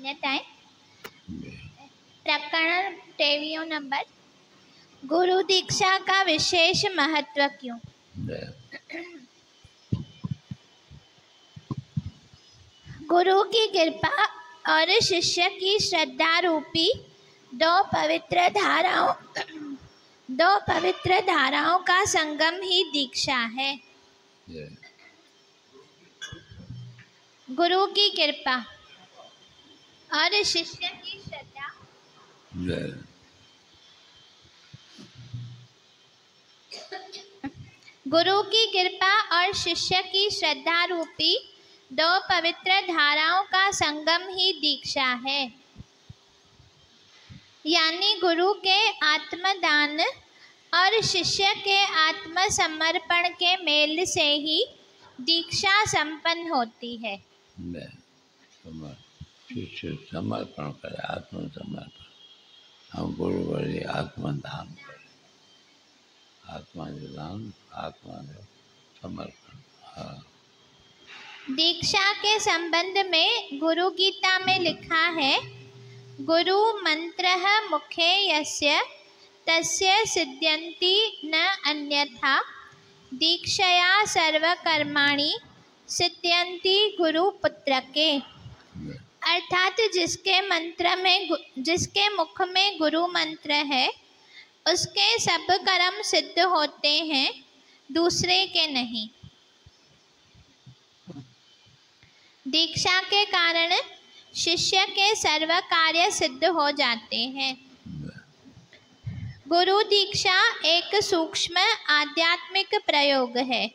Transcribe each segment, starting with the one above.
मान्यताएं। प्रकरण 23 नंबर, गुरु दीक्षा का विशेष महत्व क्यों? गुरु की कृपा और शिष्य की श्रद्धा रूपी दो पवित्र धाराओं का संगम ही दीक्षा है। गुरु की कृपा और शिष्य की श्रद्धा गुरु की कृपा और शिष्य की श्रद्धा रूपी दो पवित्र धाराओं का संगम ही दीक्षा है। यानी गुरु के आत्मदान और शिष्य के आत्मसमर्पण के मेल से ही दीक्षा संपन्न होती है। शिष्य समर्पण करे, आत्मसमर्पण, हम गुरु बड़े आत्मदान करें, आत्मदान, आत्मसमर्पण। हाँ। दीक्षा के संबंध में गुरु गीता में लिखा है, गुरु मंत्रः मुखे यस्य तस्य सिद्ध्यन्ति न अन्यथा दीक्षया सर्वकर्माणि सिद्ध्यन्ति गुरु पुत्र के। अर्थात जिसके मुख में गुरु मंत्र है उसके सब कर्म सिद्ध होते हैं, दूसरे के नहीं। दीक्षा के कारण शिष्य के सर्व कार्य सिद्ध हो जाते हैं। गुरु दीक्षा एक सूक्ष्म आध्यात्मिक प्रयोग है।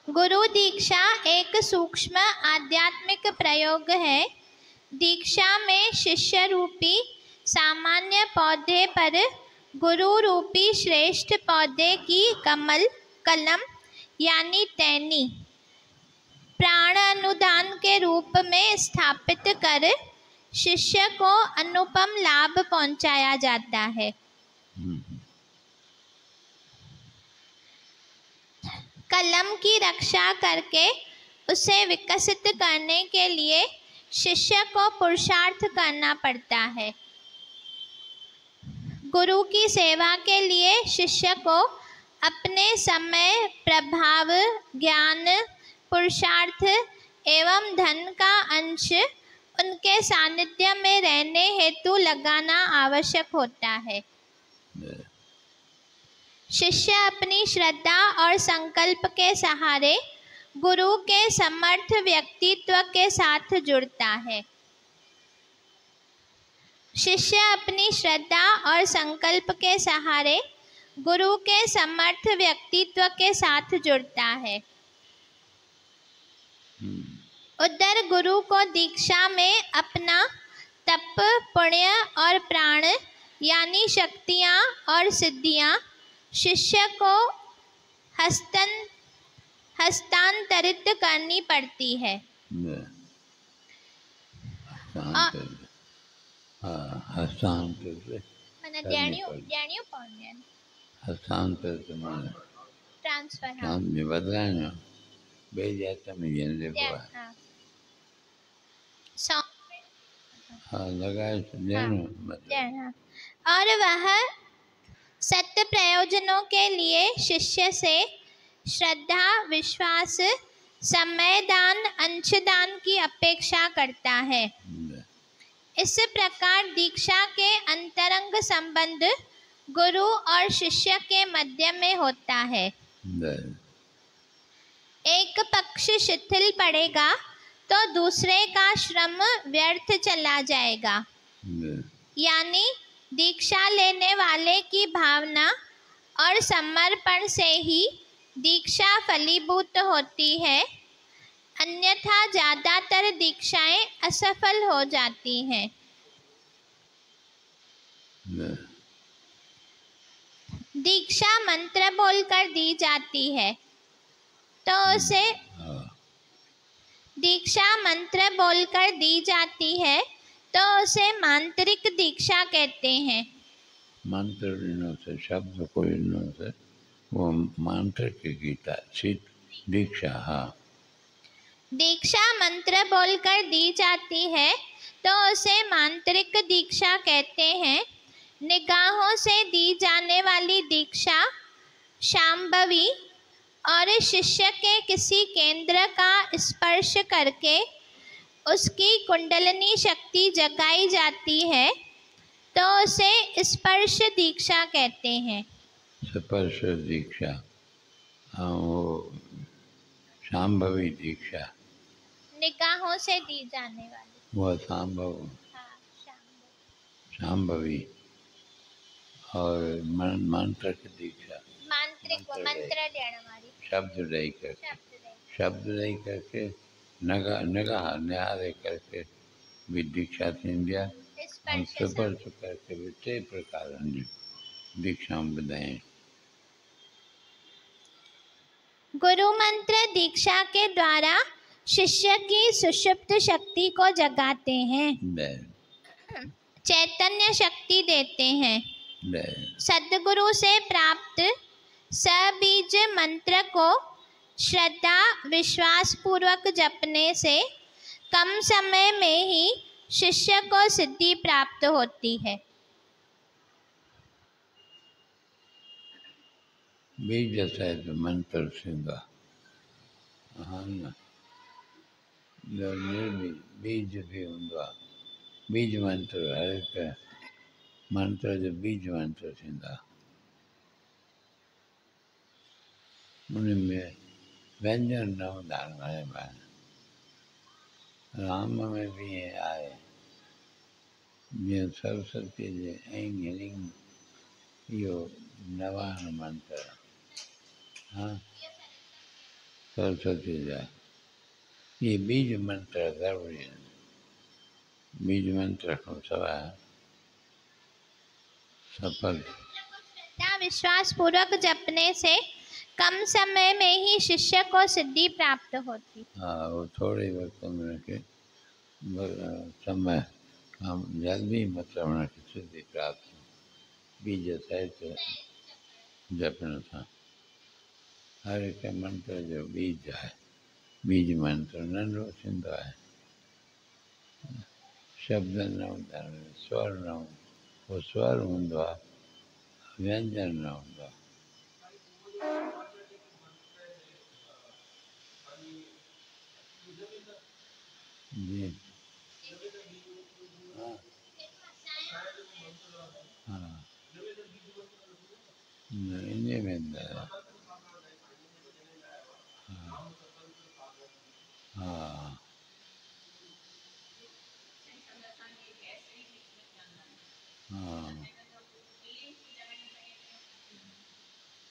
गुरु दीक्षा एक सूक्ष्म आध्यात्मिक प्रयोग है। दीक्षा में शिष्य रूपी सामान्य पौधे पर गुरु रूपी श्रेष्ठ पौधे की कलम यानी टहनी प्राण अनुदान के रूप में स्थापित कर शिष्य को अनुपम लाभ पहुंचाया जाता है। कलम की रक्षा करके उसे विकसित करने के लिए शिष्य को पुरुषार्थ करना पड़ता है। गुरु की सेवा के लिए शिष्य को अपने समय, प्रभाव, ज्ञान, पुरुषार्थ एवं धन का अंश उनके सानिध्य में रहने हेतु लगाना आवश्यक होता है। शिष्य अपनी श्रद्धा और संकल्प के सहारे गुरु के समर्थ व्यक्तित्व के साथ जुड़ता है। शिष्य अपनी श्रद्धा और संकल्प के सहारे गुरु के समर्थ व्यक्तित्व के साथ जुड़ता है। उधर गुरु को दीक्षा में अपना तप, पुण्य और प्राण यानी शक्तियाँ और सिद्धियाँ शिष्य को हस्तांतरित करनी पड़ती है। और वह सत्य प्रयोजनों के लिए शिष्य से श्रद्धा, विश्वास, समय दान, अंशदान की अपेक्षा करता है। इस प्रकार दीक्षा के अंतरंग संबंध गुरु और शिष्य के मध्य में होता है। एक पक्ष शिथिल पड़ेगा तो दूसरे का श्रम व्यर्थ चला जाएगा। यानी दीक्षा लेने वाले की भावना और समर्पण से ही दीक्षा फलीभूत होती है, अन्यथा ज्यादातर दीक्षाएं असफल हो जाती हैं। दीक्षा मंत्र बोलकर दी जाती है तो उसे दीक्षा मंत्र बोलकर दी जाती है तो उसे मांत्रिक दीक्षा कहते हैं। मंत्र से, शब्द को से वो मंत्र की गीता दीक्षा। हाँ, दीक्षा मंत्र बोलकर दी जाती है तो उसे मांत्रिक दीक्षा कहते हैं। निगाहों से दी जाने वाली दीक्षा शांभवी और शिष्य के किसी केंद्र का स्पर्श करके उसकी कुंडलिनी शक्ति जगाई जाती है तो उसे स्पर्श दीक्षा कहते हैं। स्पर्श दीक्षा। हाँ, वो शांभवी दीक्षा, निगाहों से दी जाने वाली। वो शांभव हाँ, शांभवी और मंत्र की दीक्षा, मांत्रिक मंत्र देने वाली। शब्द रही करके निगाह निहारे करके भी दीक्षा थींदी आहे। स्पर्श करके भी 3 प्रकारनि जूं दीक्षाऊं ॿुधायूं। गुरु मंत्र दीक्षा के द्वारा शिष्य की सुषुप्त शक्ति को जगाते हैं, चैतन्य शक्ति देते हैं। सद्गुरु से प्राप्त सबीज मंत्र को श्रद्धा विश्वास पूर्वक जपने से कम समय में ही शिष्य को सिद्धि प्राप्त होती है। बीज सहित मंत्र थींदो आहे। हा न, निर्बीज बीज भी हूंदो आहे। बीज मंत्र हर हिकु मंत्र जो बीज मंत्र थींदो आहे। उनमें व्यंजन न हूंदा आहिनि घणे ॿार। राम में भी ईअं आहे, जीअं सरस्वती जे ऐं ह्रीं इहो 99 मंत्र। हाँ, सरस्वती जा ये बीज मंत्र ज़रूरी आहिनि। बीज मंत्र खां सवाइ सफल विश्वास पूर्वक जपने से कम समय में ही शिष्य को सिद्धि प्राप्त होती। हाँ, वो थोड़े वक्त में उनके समय हम जल्दी मतलब उनके सिद्धि प्राप्त बीज सहित जपण सां। हर एक मंत्र जो बीज है, बीज मंत्र नंढो थींदो आहे। शब्द न हूंदा आहिनि, स्वर न हूंदो, वो स्वर हूंदो आहे, व्यंजन न हूंदो आहे। जी हाँ, हाँ, इन में हाँ, हाँ,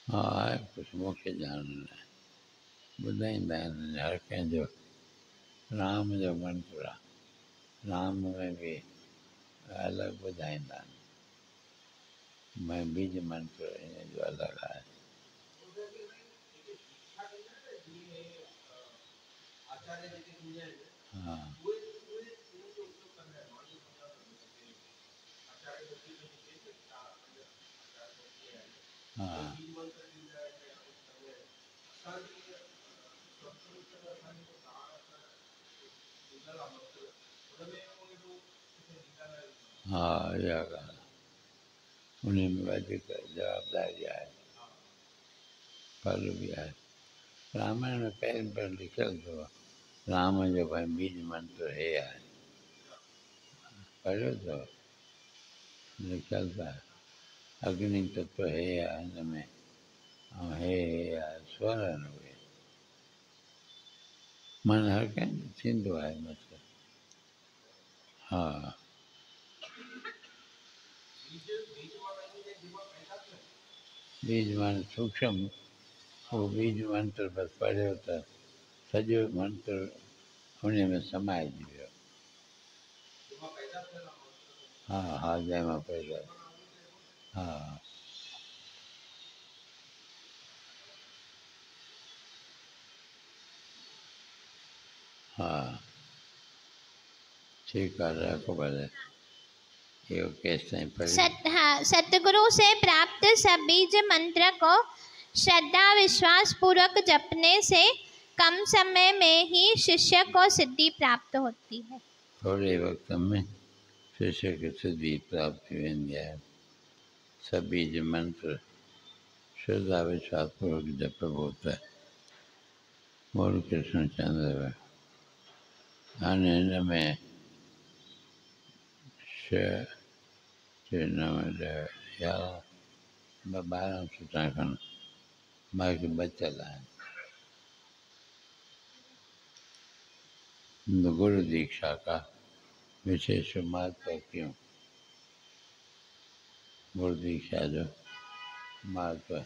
हाँ, कुछ मूंखे ॼाण न आहे। ॿुधाईंदा आहिनि हर कंहिंजो राम जो मंत्र आहे। राम में भी अलॻि ॿुधाईंदा आहिनि। मैं बीज मंत्र इन जो अलॻि आहे। हाँ, हाँ, हाँ, इहा ॻाल्हि उन में वधीक जवाबदारी आहे, फल भी आहे। रामायण में पहिरियों लिखियलु अथव राम जो भाई बीज मंत्र हे आहे, पढ़ियो अथव? लिखियलु त आहे अग्नि तत्व हे आहे हिन में, ऐं हे आहे स्वर आहिनि उहे। माना हर कंहिंजो थींदो आहे मतिलबु। हाँ, बीज माना सूक्ष्म, वो बीज मंत्र बसि पढ़ियो त सॼो मंत्र उन में समाइजी वियो। हाँ, हाँ, जंहिंमां पैदा। हाँ, हाँ, ठीक है, रखो भले। ये केस ताईं पढ़ी। सतगुरु से प्राप्त सबीज मंत्र को श्रद्धा विश्वास पूर्वक जपने से कम समय में ही शिष्य को सिद्धि प्राप्त होती है। थोड़े वक्त में शिष्य की सिद्धि प्राप्त वेंदी है। सभी जो मंत्र श्रद्धा विश्वास पूर्वक जप होता है। मूल कृष्ण चंद्र आनंद में या 12 सूत्रांकन बाकी बचल है। गुरु दीक्षा का विशेष महत्व क्यों? गुरु दीक्षा जो महत्व है,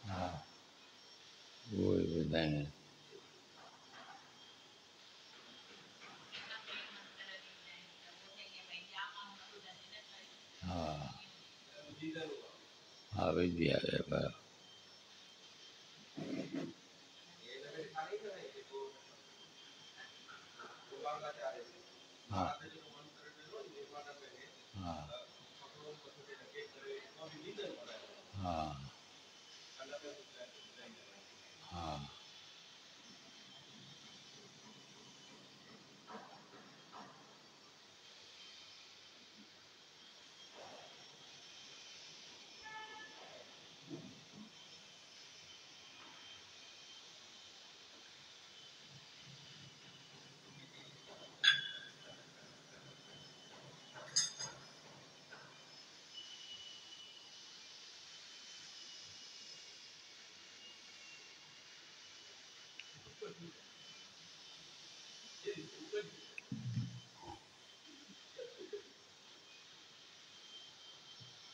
हाँ वो ही बताएंगे। हाँ हाँ विद्या है। हाँ हाँ हाँ हाँ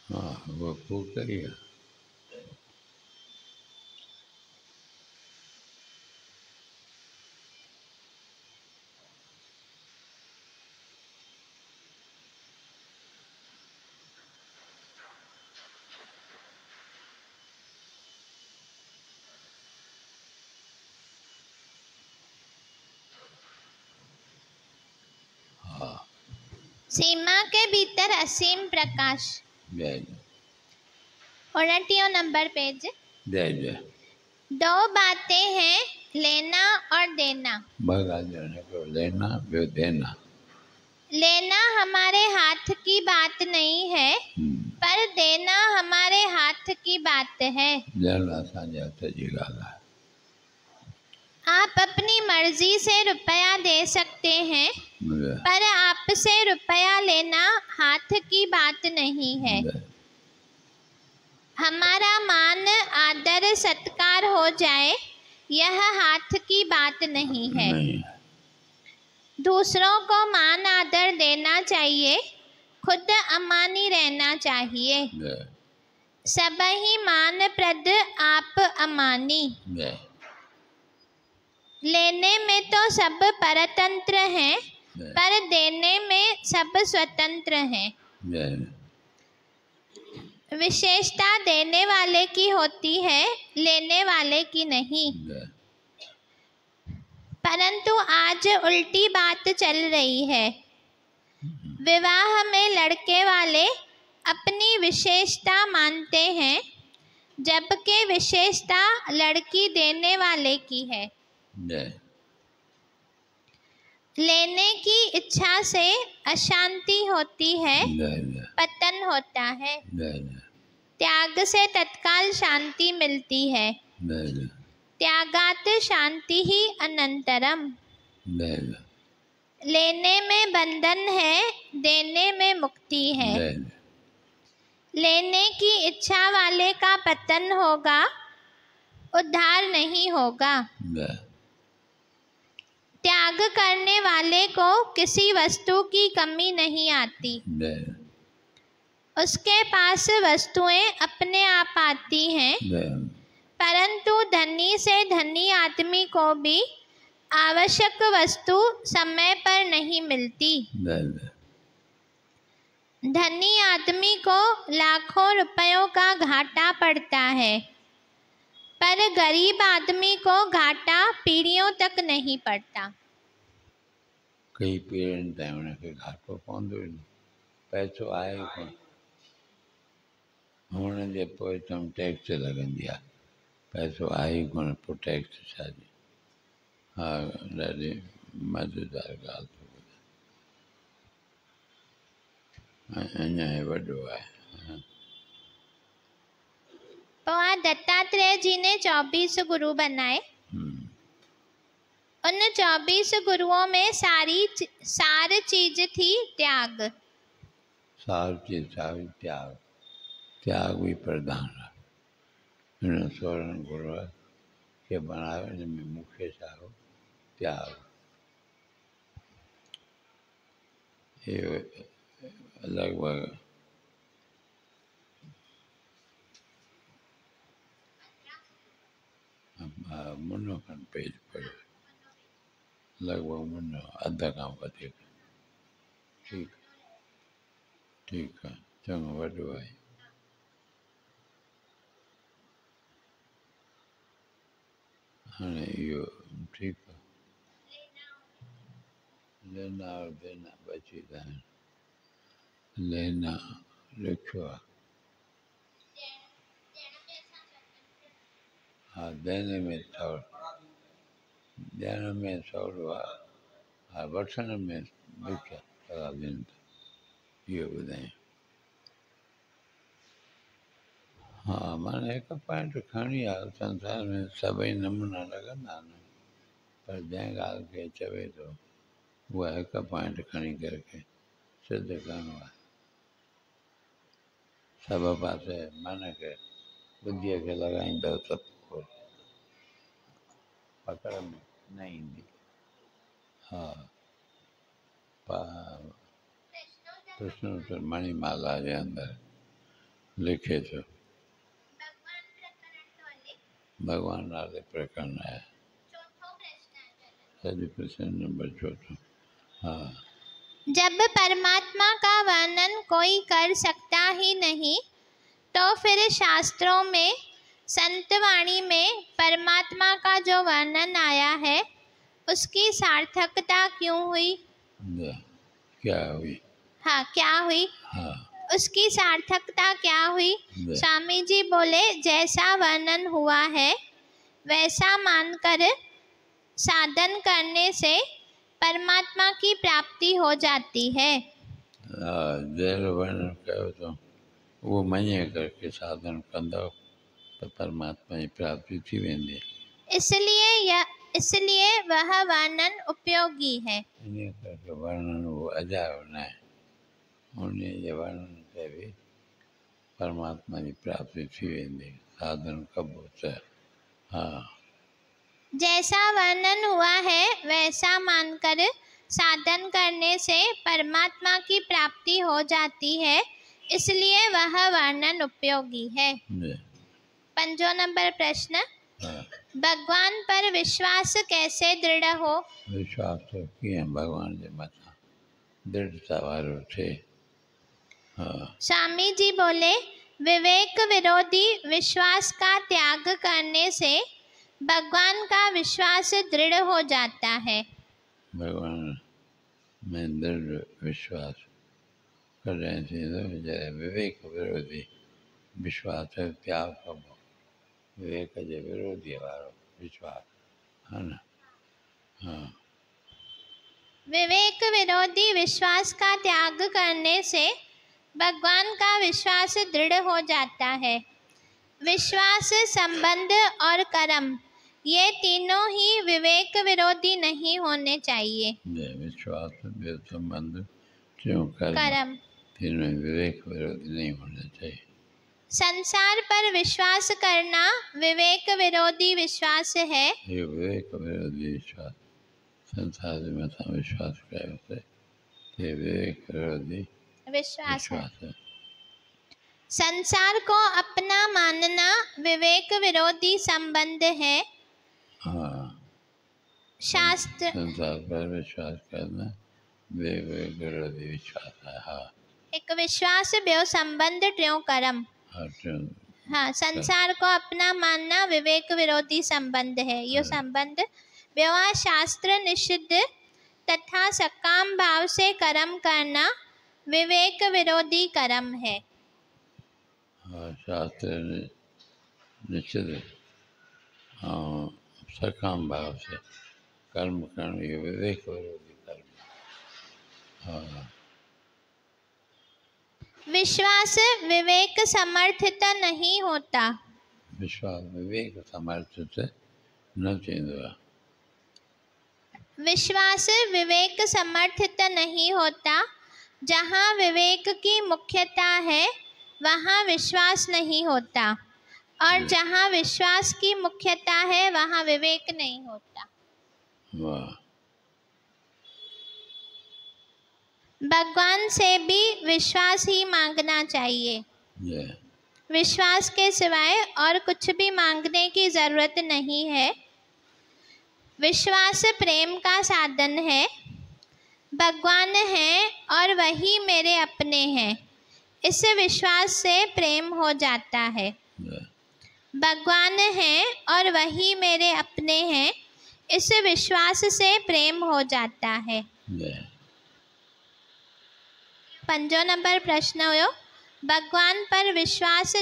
हाँ वो पूछा ही है। हाँ सीमा के भीतर असीम प्रकाश। जय 29 नंबर पेज। जय जय। दो बातें हैं, लेना और देना। भगा देने को लेना भी देना। लेना हमारे हाथ की बात नहीं है, पर देना हमारे हाथ की बात है। देना साझा सजी गाल है। आप अपनी मर्जी से रुपया दे सकते हैं, पर आपसे रुपया लेना हाथ की बात नहीं है। हमारा मान आदर सत्कार हो जाए, यह हाथ की बात नहीं है। दूसरों को मान आदर देना चाहिए, खुद अमानी रहना चाहिए। सब ही मान प्रद, आप अमानी। लेने में तो सब परतंत्र हैं, पर देने में सब स्वतंत्र हैं। विशेषता देने वाले की होती है, लेने वाले की नहीं। परंतु आज उल्टी बात चल रही है। विवाह में लड़के वाले अपनी विशेषता मानते हैं, जबकि विशेषता लड़की देने वाले की है। लेने की इच्छा से अशांति होती है, पतन होता है। त्याग से तत्काल शांति मिलती है। त्यागात शांति ही अनंतरम। लेने में बंधन है, देने में मुक्ति है। लेने की इच्छा वाले का पतन होगा, उद्धार नहीं होगा। त्याग करने वाले को किसी वस्तु की कमी नहीं आती। उसके पास वस्तुएं अपने आप आती हैं, परंतु धनी से धनी आदमी को भी आवश्यक वस्तु समय पर नहीं मिलती। धनी आदमी को लाखों रुपयों का घाटा पड़ता है, पर गरीब आदमी को घाटा पीढ़ियों तक नहीं पड़ता। कई पीढ़ियुनि ताईं हुनखे घाटो पवंदो ई न, पैसो आहे ई कोन। हुन जे पोइ चऊं टैक्स लॻंदी आहे, पैसो आहे ई कोन, पोइ टैक्स छाजी। हा, ॾाढी मज़ेदार ॻाल्हि थो ॿुधाए, अञा हे वॾो आहे। पोइ दत्तात्रेय जी ने 24 गुरु बनाए। उन 24 गुरुओं में सार चीज थी त्याग। सार चीज सारी त्याग, त्याग भी प्रधान है। हिन 16 गुरु खे बनायो, हिन में मुख्य छा हो? त्याग। ये लगभग मुनो खन पेज पढ़ियो, लगभग मुनो अध खां वधीक। ठीक है, चङो वॾो आहे। हाणे इहो ठीकु आहे। लेना और देना बची था आहिनि। लेना ॾुखियो आहे। हा, देने में सवलो, ॾियण में सवलो आहे। हा, वठण में ॾुखियो आहे। इहो ॿुधायूं। हा, माना हिकु पॉइंट खणी आहे। संसार में सभई नमूना लॻंदा आहिनि, पर जंहिं ॻाल्हि खे चवे थो उहा हिकु पॉइंट खणी करे सिद्ध करिणो आहे। सभु पासे मन खे बुद्धीअ खे लॻाईंदव त पोइ पकड़ में न ईंदी। हा, कृष्ण मणिमाला जे अंदरि लिखे थो, भगवान नाले प्रकरण है। प्रश्न नंबर 4। हाँ, जब परमात्मा का वर्णन कोई कर सकता ही नहीं, तो फिर शास्त्रों में, संत वाणी में परमात्मा का जो वर्णन आया है उसकी सार्थकता क्यों हुई? क्या हुई? हाँ, क्या हुई? हाँ, उसकी सार्थकता क्या हुई? स्वामी जी बोले, जैसा वर्णन हुआ है वैसा मानकर साधन करने से परमात्मा की प्राप्ति हो जाती है। जहिड़ो वर्णन कयो तो वो मञे करके साधन कंदव तो परमात्मा की प्राप्ति थी वेंदी। इसलिए वह वर्णन उपयोगी है। इन करके वर्णन वो अजायो न है। उन्हें जे वर्णन से भी परमात्मा की प्राप्ति थी वेंदी, साधन कबो त। हाँ, जैसा वर्णन हुआ है वैसा मानकर साधन करने से परमात्मा की प्राप्ति हो जाती है, इसलिए वह वर्णन उपयोगी है। 5 नंबर प्रश्न। भगवान पर विश्वास कैसे दृढ़ हो? विश्वास तो किए भगवान जे मथा दृढ़ता वारो थे। हाँ, स्वामी जी बोले, विवेक विरोधी विश्वास का त्याग करने से भगवान का विश्वास दृढ़ हो जाता है। भगवान में दृढ़ विश्वास करें जैसे विवेक विरोधी विश्वास त्याग कबो, विवेक जे विरोधी वारो विश्वास है ना। हाँ, विवेक विरोधी विश्वास का त्याग करने से भगवान का विश्वास दृढ़ हो जाता है। विश्वास, संबंध और कर्म, ये तीनों ही विवेक विरोधी नहीं होने चाहिए। विश्वास, संबंध, कर्म तीनों विवेक विरोधी नहीं होने चाहिए। संसार पर विश्वास करना विवेक विरोधी विश्वास है। ये विवेक विरोधी विश्वास, संसार में विश्वास करे ये विवेक विरोधी विश्वास है। संसार को अपना मानना विवेक विरोधी संबंध है। हाँ, शास्त्र, संसार पर विश्वास करना विवेक विरोधी विश्वास है। हाँ, एक विश्वास ॿियो संबंध टियों कर्म। हाँ, संसार को अपना मानना विवेक विरोधी संबंध है। यो संबंध ॿियो आहे शास्त्र निषिद्ध तथा सकाम भाव से कर्म करना विवेक विरोधी कर्म है। और शास्त्र ने निश्चित सकाम भाव से कर्म करना ये विवेक विरोधी कर्म है। और विश्वास विवेक समर्थित नहीं होता। विश्वास विवेक समर्थ से न थींदो आहे। विश्वास विवेक समर्थित नहीं होता। जहाँ विवेक की मुख्यता है वहाँ विश्वास नहीं होता, और जहाँ विश्वास की मुख्यता है वहाँ विवेक नहीं होता। वाह। भगवान से भी विश्वास ही मांगना चाहिए। जय। विश्वास के सिवाय और कुछ भी मांगने की जरूरत नहीं है। विश्वास प्रेम का साधन है। भगवान हैं और वही मेरे अपने हैं, इस विश्वास से प्रेम हो जाता है। जय। भगवान हैं और वही मेरे अपने हैं, इस विश्वास से प्रेम हो जाता है। जय। 5 नंबर प्रश्न हुयो, भगवान पर विश्वास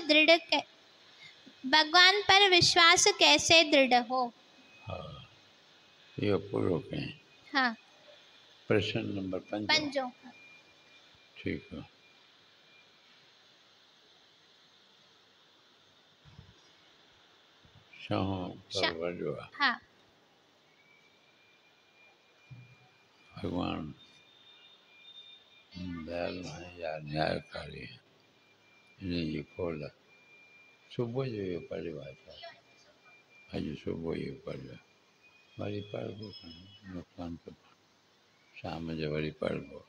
कैसे दृढ़ हो। हाँ, ये पूरो कहें। हाँ, प्रश्न नंबर 5। 5। ठीक है। शाह पर वजो आहे। हाँ, भगवान दयालु हैं या न्यायकारी हैं, इन्हें जी खोल सुबुह जो इहो पढ़ियो आहे छा? अॼु सुबुह इहो पढ़ियो आहे, वरी पढ़िबो नुक़सान त शाम जो वरी पढ़िबो।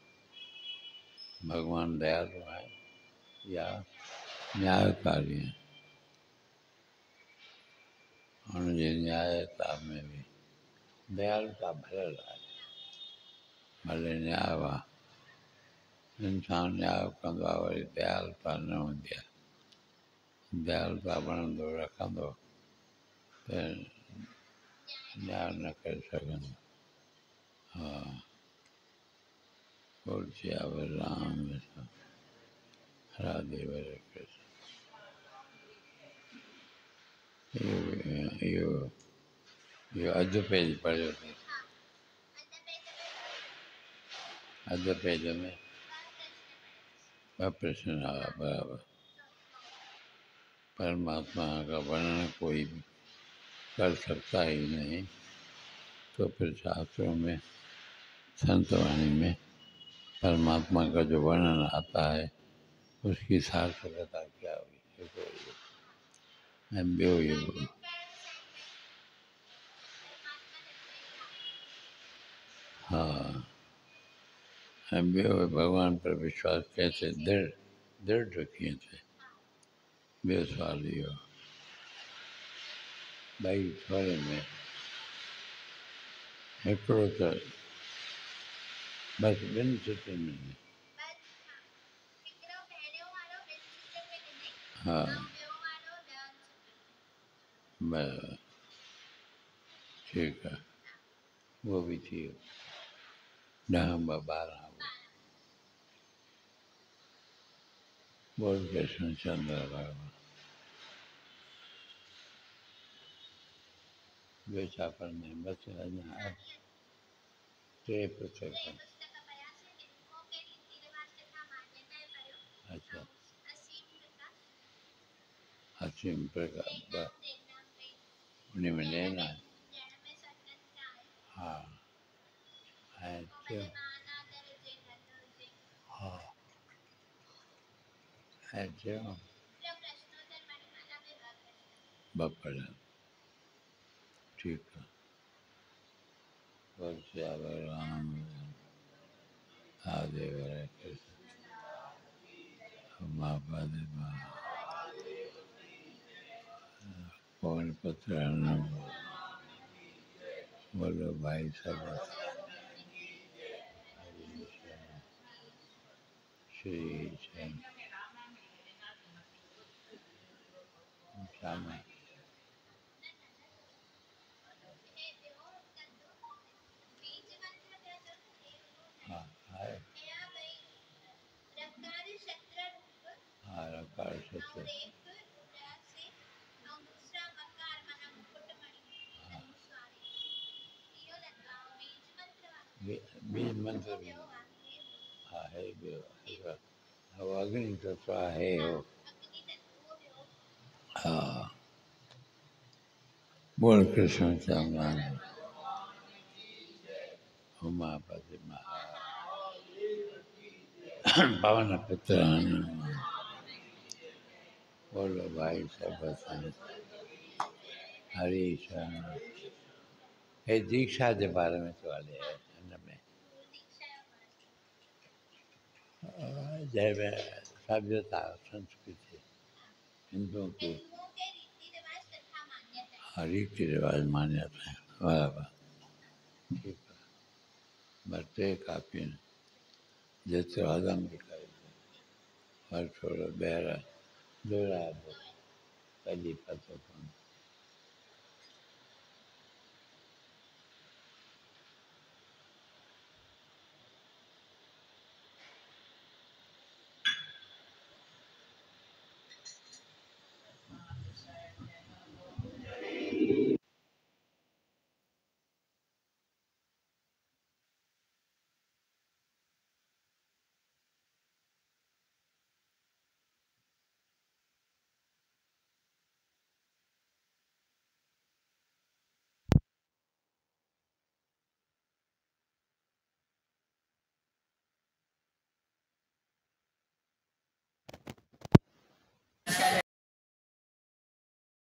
भगवान दयालु हैं या न्यायकारी हैं, हुनजी न्यायता में भी दयालुता भरियल आहे। भले न्याय आहे, इंसान न्याय कंदो आहे वरी दयालुता न हूंदी आहे। दयालुता वणंदो रखंदो त न्याय न करे सघंदो। हा, बोल राम राधे हरे कृष्ण। इहो अधु पेज पढ़ियो अथई। अधु पेज में 2 प्रश्न हा बराबर। परमात्मा का वर्णन कोई भी कर सकता ही नहीं, तो फिर शास्त्रों में संत वाणी में परमात्मा का जो वर्णन आता है उसकी सार्थकता क्या हुई। ऐं ॿियो इहो हा, ऐं ॿियो भगवान पर विश्वास कैसे दृढ़ कीअं थिए। ॿियो सुवाल इहो, ॿई थोरे में हिकिड़ो त बसि 2 सिटुनि में। हा, बराबरि, ठीकु आहे, उहो बि थी वियो। 10 ॿ 12 बोल कृष्ण चंद्र भगवान। ॿियो छा पढ़ंदा आहियूं? बसि अञा 3 पुस्तक। अच्छा, असीम प्रकार उन में लेना है। हा, ऐं चयो हा, ऐं चयो 2 पढ़िया। ठीकु आहे। बोल सियावर राम राधे हरे कृष्ण। माँ बादे माँ पवन पुत्र बोलो भाई सब श्री श्यामा। बीज मंत्र भी हा है ॿियो हो अग्नि तत्व आहे हो हा बोल कृष्ण चवंदा उमापति महा पवन पुत्र बोलो भाई सब हरीश हे दीक्षा के बारे में तो हले है हिन में जंहिंमें सभ्यता संस्कृति हिंदुओं की रीति रिवाज मान्यता है बराबर ठीक है बस टे काफ़ी आहिनि जेतिरो हज़म बि करे हर थोरो ॿाहिरि दोहिराए थो कॾहिं पतो कोन्हे